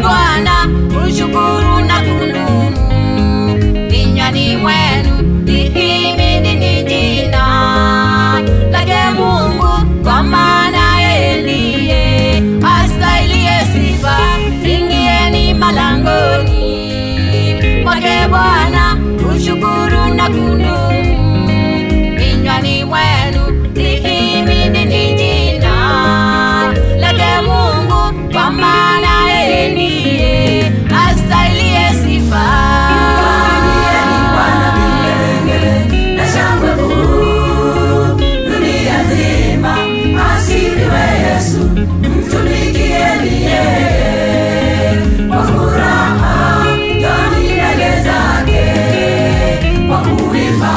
Bwana ushukuru na kudumu, vinywani mwenu lihimidi jina lake Mungu, kwa maana yeye ndiye astahiliye sifa. Ingieni malangoni mwake Bwana ushukuru na kudumu, vinywani mwenu lihimidi jina lake Mungu, kwa maana yeye ndiye astahiliye sifa. Ingieni Bwana vigelegele na shangwe kuu, dunia nzima asifiwe Yesu. Mtumikieni yeye kwa furaha, njoni mbele zake kwa kuimba.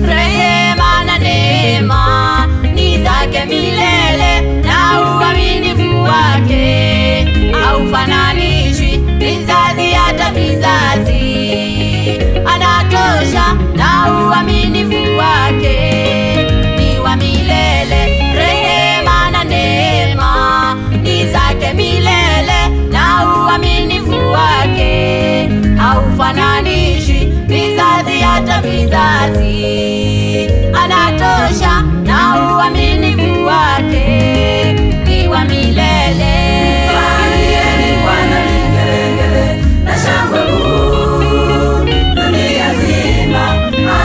Rehema na neema ni zake milele, na uaminifu wake haufananishwi vizazi hata vizazi. Anatosha na uaminifu wake ni wa milele. Rehema na neema ni zake milele, na uaminifu wake haufananishwi vizazi hata vizazi. Anatosha na uaminifu wake ni wa milele. Ingieni Bwana vigelegele na shangwe kuu, dunia nzima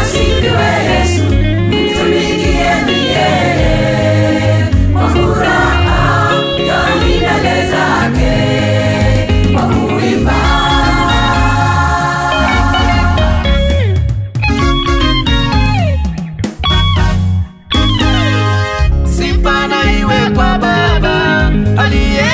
asifiwe Yesu. Mtumikieni yeye kwa furaha, njoni mbele zake kwa kuimba. Sifa na iwe kwa Baba aliye